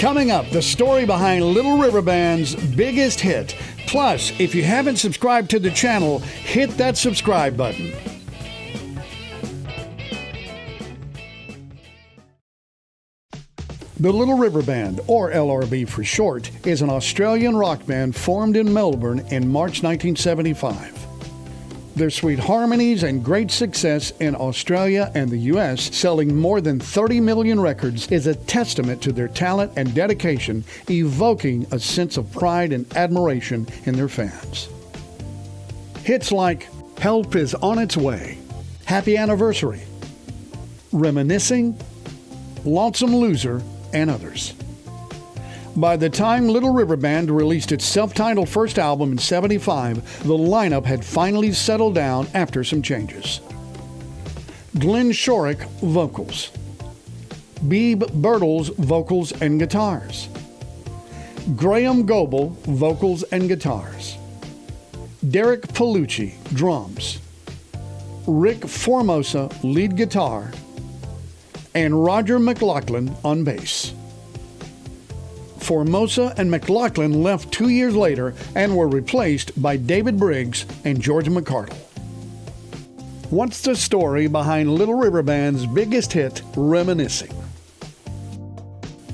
Coming up, the story behind Little River Band's biggest hit. Plus, if you haven't subscribed to the channel, hit that subscribe button. The Little River Band, or LRB for short, is an Australian rock band formed in Melbourne in March 1975. Their sweet harmonies and great success in Australia and the U.S., selling more than 30 million records, is a testament to their talent and dedication, evoking a sense of pride and admiration in their fans. Hits like Help Is On Its Way, Happy Anniversary, Reminiscing, Lonesome Loser, and others. By the time Little River Band released its self-titled first album in '75, the lineup had finally settled down after some changes. Glenn Shorrock, vocals. Beeb Birtles, vocals and guitars. Graham Goebel, vocals and guitars. Derek Palucci, drums. Rick Formosa, lead guitar. And Roger McLaughlin on bass. Formosa and McLaughlin left 2 years later and were replaced by David Briggs and George McCardle. What's the story behind Little River Band's biggest hit, Reminiscing?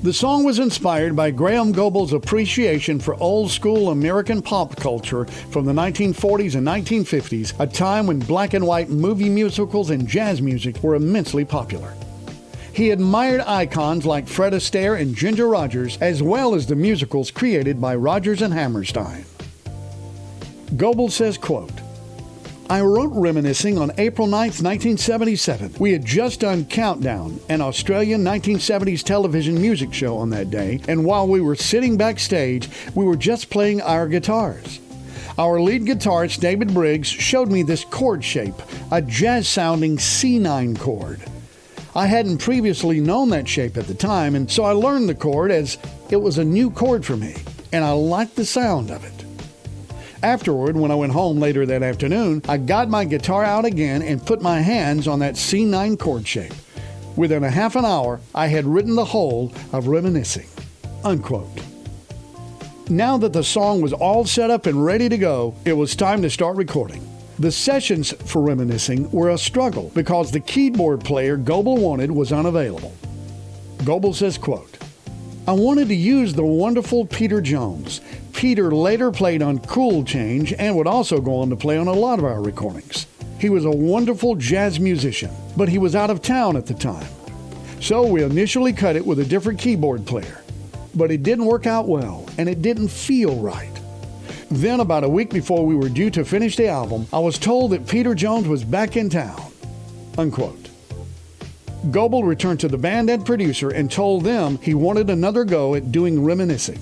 The song was inspired by Graham Goebel's appreciation for old-school American pop culture from the 1940s and 1950s, a time when black and white movie musicals and jazz music were immensely popular. He admired icons like Fred Astaire and Ginger Rogers, as well as the musicals created by Rodgers and Hammerstein. Goebel says, quote, "I wrote Reminiscing on April 9, 1977. We had just done Countdown, an Australian 1970s television music show on that day, and while we were sitting backstage, we were just playing our guitars. Our lead guitarist, David Briggs, showed me this chord shape, a jazz-sounding C9 chord. I hadn't previously known that shape at the time, and so I learned the chord as it was a new chord for me, and I liked the sound of it. Afterward, when I went home later that afternoon, I got my guitar out again and put my hands on that C9 chord shape. Within a half an hour, I had written the whole of Reminiscing." Unquote. Now that the song was all set up and ready to go, it was time to start recording. The sessions for Reminiscing were a struggle because the keyboard player Goebel wanted was unavailable. Goebel says, quote, "I wanted to use the wonderful Peter Jones. Peter later played on Cool Change and would also go on to play on a lot of our recordings. He was a wonderful jazz musician, but he was out of town at the time. So we initially cut it with a different keyboard player. But it didn't work out well, and it didn't feel right. Then, about a week before we were due to finish the album, I was told that Peter Jones was back in town." Unquote. Goebel returned to the band and producer and told them he wanted another go at doing Reminiscing.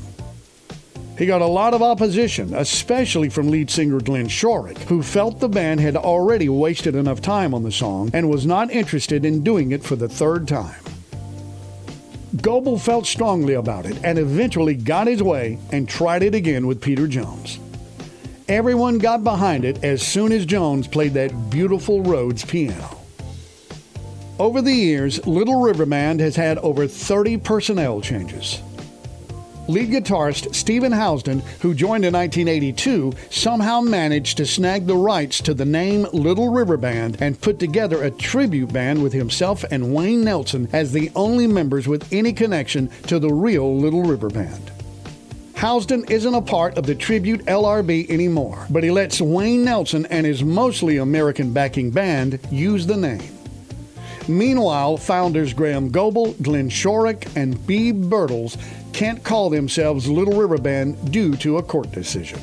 He got a lot of opposition, especially from lead singer Glenn Shorrock, who felt the band had already wasted enough time on the song and was not interested in doing it for the third time. Goebel felt strongly about it and eventually got his way and tried it again with Peter Jones. Everyone got behind it as soon as Jones played that beautiful Rhodes piano. Over the years, Little River Band has had over 30 personnel changes. Lead guitarist Stephen Housden, who joined in 1982, somehow managed to snag the rights to the name Little River Band and put together a tribute band with himself and Wayne Nelson as the only members with any connection to the real Little River Band. Housden isn't a part of the tribute LRB anymore, but he lets Wayne Nelson and his mostly American backing band use the name. Meanwhile, founders Graham Goebel, Glenn Shorrock, and Beeb Birtles can't call themselves Little River Band due to a court decision.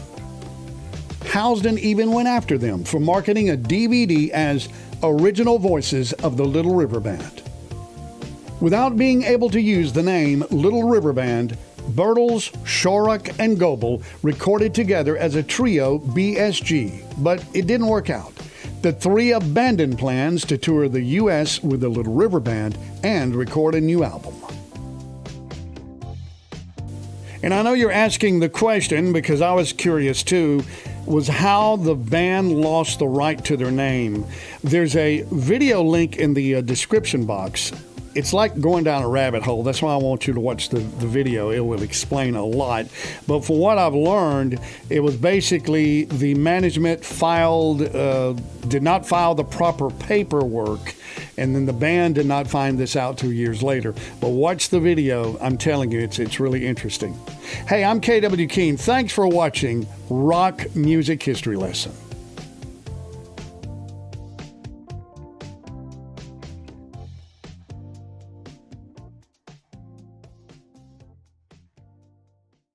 Housden even went after them for marketing a DVD as Original Voices of the Little River Band. Without being able to use the name Little River Band, Birtles, Shorrock, and Goebel recorded together as a trio BSG, but it didn't work out. The three abandoned plans to tour the U.S. with the Little River Band and record a new album. And I know you're asking the question, because I was curious too, was how the band lost the right to their name. There's a video link in the description box. it's like going down a rabbit hole. That's why I want you to watch the video. It will explain a lot. But from what I've learned, it was basically the management did not file the proper paperwork, and then the band did not find this out 2 years later. But watch the video. I'm telling you, it's really interesting. Hey, I'm KW Keene. Thanks for watching Rock Music History Lesson.